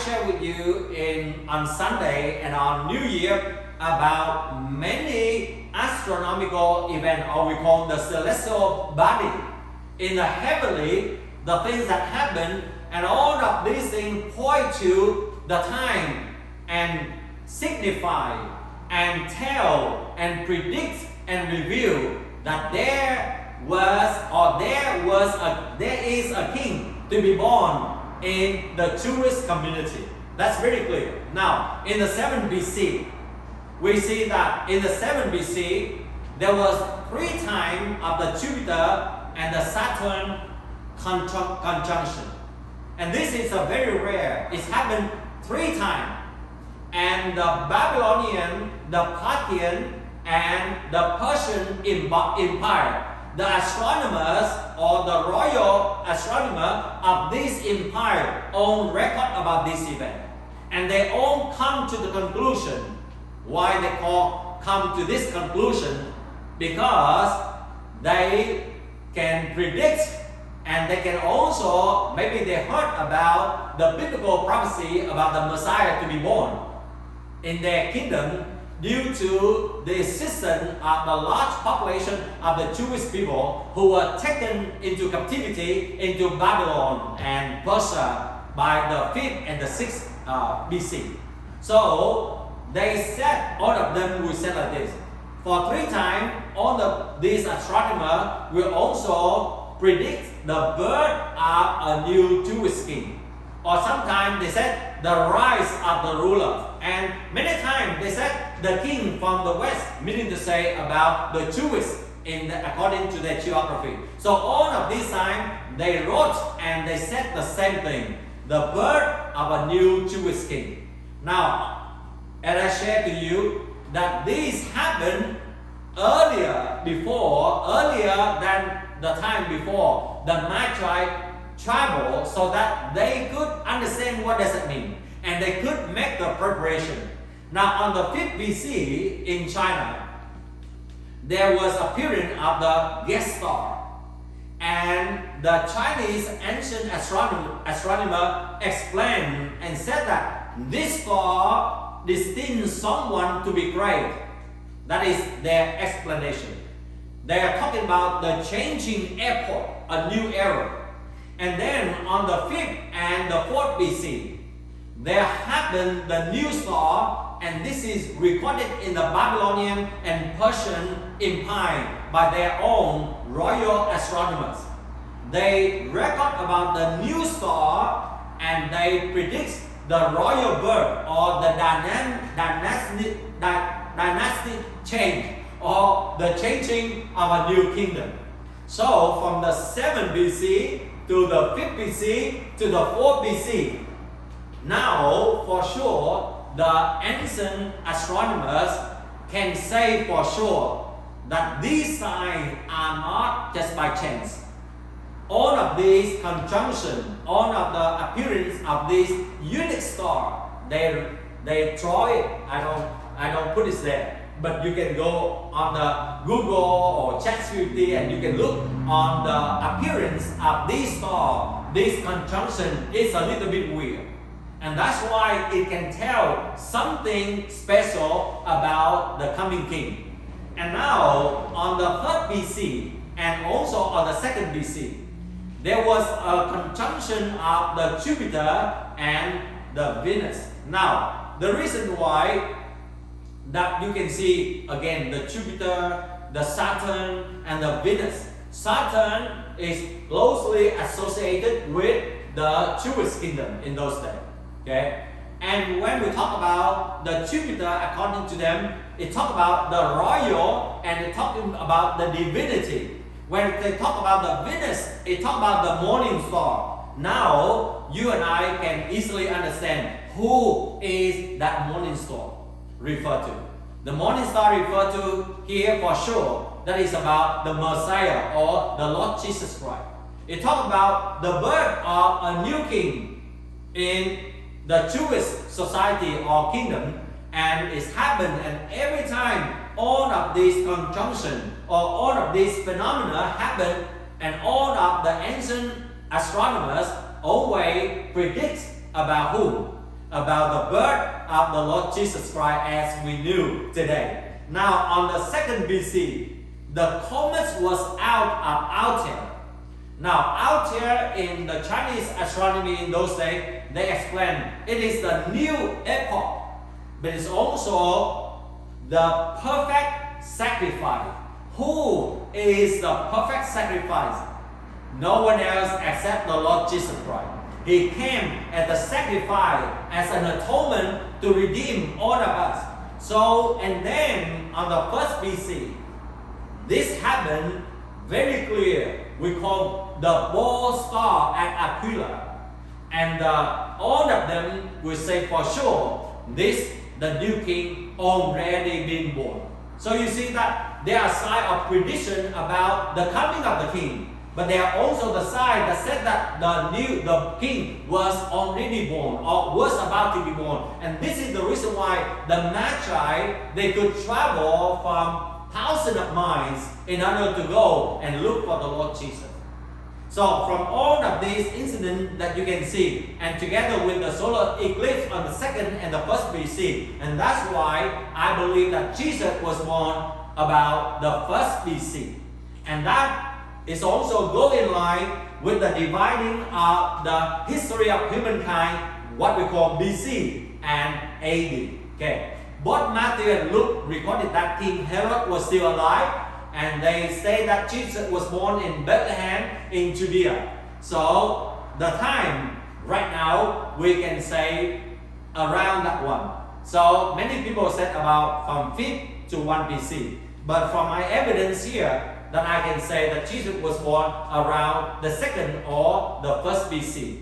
share with you on Sunday and on New Year about many astronomical events, or we call the celestial body in the heavenly, the things that happen, and all of these things point to the time and signify and tell and predict and reveal that there is a king to be born in the Jewish community. That's very clear. Now, in the 7 BC, we see that in the 7 BC, there was 3 times of the Jupiter and the Saturn conjunction. And this is a very rare. It's happened 3 times. And the Babylonian, the Parthian, and the Persian Empire, the astronomers or the royal astronomer of this empire all record about this event. And they all come to the conclusion. Why they come to this conclusion? Because they can predict, and they can also, maybe they heard about the biblical prophecy about the Messiah to be born in their kingdom, due to the existence of the large population of the Jewish people who were taken into captivity into Babylon and Persia by the 5th and the 6th BC. So they said, all of them will say like this. For 3 times, all of these astronomers will also predict the birth of a new Jewish king. Or sometimes they said the rise of the ruler. And many times they said the king from the west, meaning to say about the Jewish according to their geography. So all of these times they wrote and they said the same thing, the birth of a new Jewish king. Now, as I shared to you that this happened earlier than the time before the Magi travel, so that they could understand what does it mean and they could make the preparation. Now on the 5th BC in China, there was a period of the guest star, and the Chinese ancient astronomer explained and said that this star destined someone to be great. That is their explanation. They are talking about the changing epoch, a new era. And then on the 5th and the 4th BC, there happened the new star, and this is recorded in the Babylonian and Persian Empire by their own royal astronomers. They record about the new star and they predict the royal birth or the dynasty change or the changing of a new kingdom. So from the 7th BC to the 5th BC to the 4th BC, now for sure the ancient astronomers can say for sure that these signs are not just by chance. All of these conjunction, all of the appearance of this unique star, they draw it. I don't put it there, but you can go on the Google or ChatGPT and you can look on the appearance of this star. This conjunction is a little bit weird, and that's why it can tell something special about the coming king. And now on the 3rd BC and also on the 2nd BC, there was a conjunction of the Jupiter and the Venus. Now, the reason why that you can see again the Jupiter, the Saturn, and the Venus. Saturn is closely associated with the Jewish kingdom in those days. Okay? And when we talk about the Jupiter, according to them, it talk about the royal and it talking about the divinity. When they talk about the Venus, it talk about the morning star. Now, you and I can easily understand who is that morning star referred to. The morning star referred to here for sure, that is about the Messiah or the Lord Jesus Christ. It talks about the birth of a new king in the Jewish society or kingdom, and it's happened, and every time all of these conjunction or all of these phenomena happen, and all of the ancient astronomers always predict about whom? about the birth of the Lord Jesus Christ as we knew today. Now on the 2nd BC, the comet was out of Altair. Now Altair in the Chinese astronomy in those days, they explain it is the new epoch, but it's also the perfect sacrifice. Who is the perfect sacrifice? No one else except the Lord Jesus Christ. He came as a sacrifice, as an atonement to redeem all of us. So, and then on the 1st BC, this happened very clear. We call the ball star at Aquila. And all of them will say for sure, this, the new king, already been born. So you see that there are signs of prediction about the coming of the king. But there are also the signs that said that the king was already born or was about to be born. And this is the reason why the Magi, they could travel from thousands of miles in order to go and look for the Lord Jesus. So from all of these incidents that you can see, and together with the solar eclipse on the 2nd and the 1st BC, and that's why I believe that Jesus was born about the 1st BC. And that is also go in line with the dividing of the history of humankind, what we call BC and AD. Okay. Both Matthew and Luke recorded that King Herod was still alive, and they say that Jesus was born in Bethlehem in Judea. So the time right now we can say around that one. So many people said about from 5th to 1 BC. But from my evidence here, that I can say that Jesus was born around the 2nd or the 1st BC.